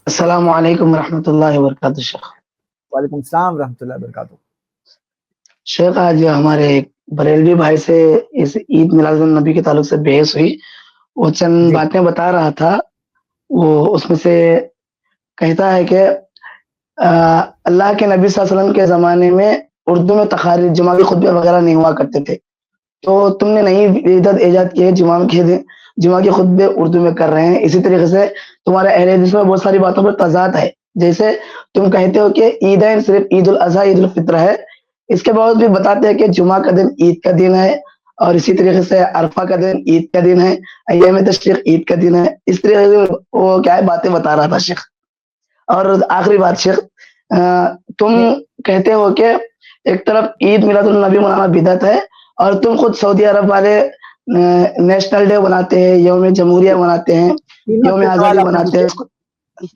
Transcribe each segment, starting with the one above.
السلام علیکم ورحمۃ اللہ وبرکاتہ شیخ۔ وعلیکم السلام ورحمۃ اللہ وبرکاتہ۔ شیخ آج ہمارے ایک بریلوی بھائی سے اس عید میلاد النبی کے تعلق سے بحث ہوئی، وہ چند جی باتیں بتا رہا تھا۔ وہ اس میں سے کہتا ہے کہ اللہ کے نبی صلی اللہ علیہ وسلم کے زمانے میں اردو میں تقاریر جمعہ کے خطبے وغیرہ نہیں ہوا کرتے تھے، تو تم نے نئی بدعت ایجاد کی ہے، جمعہ کے خطبے اردو میں کر رہے ہیں۔ اسی طریقے سے تمہارے اہل حدیث میں بہت ساری باتوں پر تضاد ہے، جیسے تم کہتے ہو کہ عیدین صرف عید الاضحیٰ عید الفطر ہے، اس کے باوجود بھی بتاتے ہیں کہ جمعہ کا دن عید کا دن ہے، اور اسی طریقے سے عرفہ کا دن عید کا دن ہے، ایام تشریق عید کا دن ہے۔ اس طریقے سے وہ کیا ہے باتیں بتا رہا تھا شیخ۔ اور آخری بات شیخ، تم کہتے ہو کہ ایک طرف عید میلاد النبی منانا بدعت ہے، اور تم خود سعودی عرب والے نیشنل ڈے مناتے ہیں، یوم جمہوریہ مناتے ہیں، یوم آزادی مناتے ہیں۔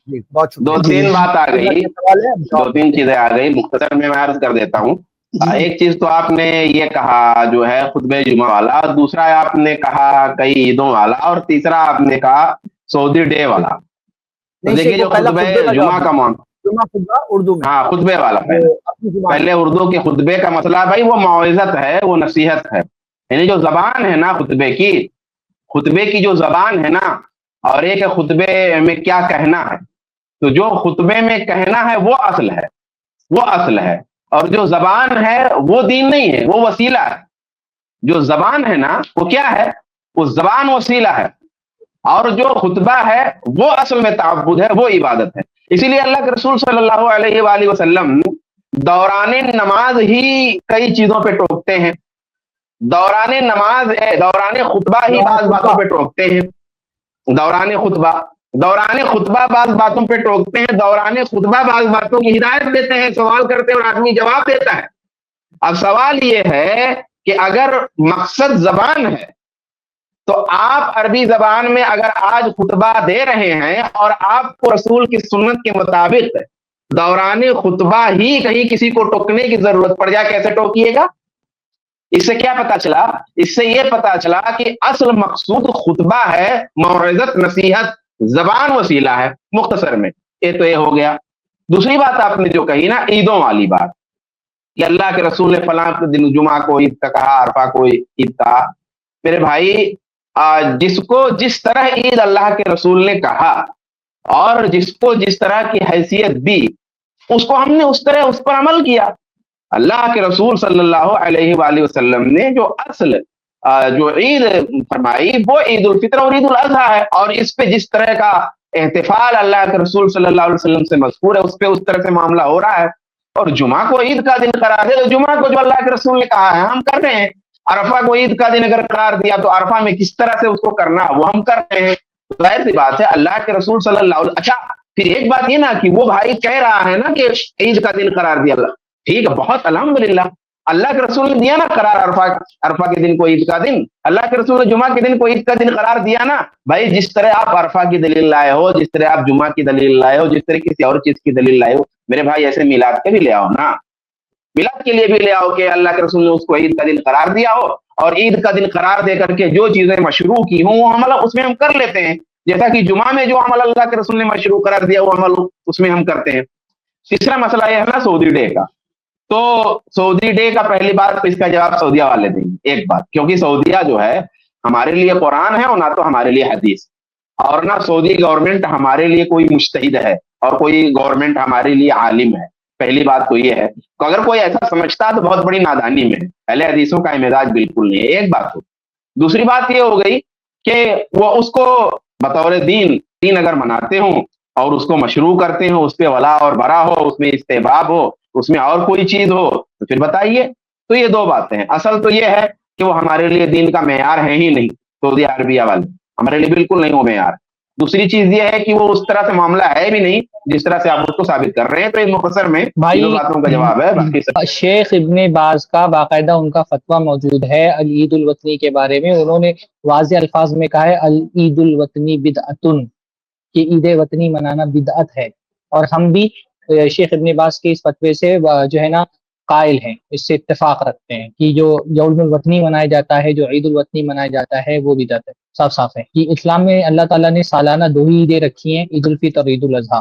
جی بہت دو شکریہ۔ تین بات آ گئی، سوال ہے دو تین چیزیں آ گئی، مختصر میں عرض کر دیتا ہوں۔ ایک چیز تو آپ نے یہ کہا جو ہے خطبہ جمعہ والا، دوسرا آپ نے کہا کئی عیدوں والا، اور تیسرا آپ نے کہا سعودی ڈے والا۔ تو دیکھیے جو خطبہ جمعہ کا معاملہ، جمعہ خطبہ اردو میں، ہاں خطبے والا پہلے اردو کے خطبے کا مسئلہ بھائی وہ موعظت ہے، وہ نصیحت ہے، یعنی جو زبان ہے نا خطبے کی جو زبان ہے نا، اور ایک خطبے میں کیا کہنا ہے، تو جو خطبے میں کہنا ہے وہ اصل ہے، اور جو زبان ہے وہ دین نہیں ہے، وہ وسیلہ ہے۔ جو زبان ہے نا وہ کیا ہے، وہ زبان وسیلہ ہے، اور جو خطبہ ہے وہ اصل میں تعبد ہے، وہ عبادت ہے۔ اسی لیے اللہ کے رسول صلی اللہ علیہ وآلہ وسلم دوران نماز ہی کئی چیزوں پہ ٹوکتے ہیں، دوران خطبہ ہی بعض باتوں پہ ٹوکتے ہیں، دوران خطبہ بعض باتوں پہ ٹوکتے ہیں، دوران خطبہ بعض باتوں کی ہدایت دیتے ہیں، سوال کرتے ہیں اور آدمی جواب دیتا ہے۔ اب سوال یہ ہے کہ اگر مقصد زبان ہے تو آپ عربی زبان میں اگر آج خطبہ دے رہے ہیں اور آپ کو رسول کی سنت کے مطابق دوران خطبہ ہی کہیں کسی کو ٹوکنے کی ضرورت پڑ جائے، کیسے ٹوکیے گا؟ اس سے کیا پتا چلا؟ اس سے یہ پتا چلا کہ اصل مقصود خطبہ ہے، موعظت، نصیحت، زبان وسیلہ ہے۔ مختصر میں یہ تو یہ ہو گیا۔ دوسری بات آپ نے جو کہی نا عیدوں والی بات، کہ اللہ کے رسول نے فلاں دن جمعہ کو عید کا کہا، عرفہ کو عید کہا، میرے بھائی جس کو جس طرح عید اللہ کے رسول نے کہا اور جس کو جس طرح کی حیثیت دی، اس کو ہم نے اس طرح اس پر عمل کیا۔ اللہ کے رسول صلی اللہ علیہ وآلہ وسلم نے جو اصل جو عید فرمائی وہ عید الفطر اور عید الاضحیٰ ہے، اور اس پہ جس طرح کا احتفال اللہ کے رسول صلی اللہ علیہ وسلم سے مذکور ہے اس پہ اس طرح سے معاملہ ہو رہا ہے۔ اور جمعہ کو عید کا دن قرار دے تو جمعہ کو جو اللہ کے رسول نے کہا ہے ہم کر رہے ہیں، عرفہ کو عید کا دن اگر قرار دیا تو عرفہ میں کس طرح سے اس کو کرنا وہ ہم کر رہے ہیں۔ ظاہر سی بات ہے اللہ کے رسول صلی اللہ علیہ وسلم۔ اچھا پھر ایک بات یہ نا کہ وہ بھائی کہہ رہا ہے نا کہ عید کا دن قرار دیا اللہ، ٹھیک ہے، بہت الحمدللہ، اللہ کے رسول نے دیا نا قرار عرفہ کے دن کو عید کا دن، اللہ کے رسول نے جمعہ کے دن کو عید کا دن قرار دیا نا۔ بھائی جس طرح آپ عرفہ کی دلیل لائے ہو، جس طرح آپ جمعہ کی دلیل لائے ہو، جس طرح کسی اور چیز کی دلیل لائے ہو، میرے بھائی ایسے میلاد کے بھی لے آؤ نا، میلاد کے لیے بھی لے آؤ کہ اللہ کے رسول نے اس کو عید کا دن قرار دیا ہو، اور عید کا دن قرار دے کر کے جو چیزیں مشروع کی ہوں وہ عمل اس میں ہم کر لیتے ہیں، جیسا کہ جمعہ میں جو عمل اللہ کے رسول نے مشروع قرار دیا وہ عمل اس میں ہم کرتے ہیں۔ تیسرا مسئلہ یہ ہے نا سعودی ڈے کا، تو سعودی ڈے کا پہلی بات تو اس کا جواب سعودیہ والے دیں گے، ایک بات، کیونکہ سعودیہ جو ہے ہمارے لیے قرآن ہے اور نہ تو ہمارے لیے حدیث، اور نہ سعودی گورنمنٹ ہمارے لیے کوئی مجتہد ہے اور کوئی گورنمنٹ ہمارے لیے عالم ہے۔ پہلی بات تو یہ ہے کہ اگر کوئی ایسا سمجھتا تو بہت بڑی نادانی میں ہے، اہل حدیثوں کا مزاج بالکل نہیں ہے، ایک بات ہو۔ دوسری بات یہ ہو گئی کہ وہ اس کو بطور دین اگر مناتے ہوں اور اس کو مشروع کرتے ہوں، اس پہ ولا اور برا ہو، اس میں استحباب ہو، اس میں اور کوئی چیز ہو تو پھر بتائیے۔ تو یہ دو باتیں ہیں، اصل تو یہ ہے کہ وہ ہمارے لیے دین کا معیار ہے ہی نہیں، سعودی عربیہ والے ہمارے لیے بالکل نہیں وہ معیار۔ دوسری چیز یہ ہے کہ وہ اس طرح سے معاملہ ہے بھی نہیں جس طرح سے آپ اس کو ثابت کر رہے ہیں۔ تو اس مختصر میں تینوں باتوں کا جواب ہے۔ باقی شیخ ابن باز کا باقاعدہ ان کا فتویٰ موجود ہے العید الوطنی کے بارے میں، انہوں نے واضح الفاظ میں کہا ہے العید الوطنی بدعتن، کہ عید وطنی منانا بدعت ہے، اور ہم بھی شیخ ابن باز کے اس فتوے سے جو ہے نا قائل ہیں، اس سے اتفاق رکھتے ہیں کہ جو یوم الوطنی منایا جاتا ہے، جو عید الوطنی منایا جاتا ہے وہ بدعت ہے، صاف صاف ہے کہ اسلام میں اللہ تعالیٰ نے سالانہ دو ہی عیدیں رکھی ہیں، عید الفطر اور عید الاضحیٰ،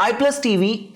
iPlus TV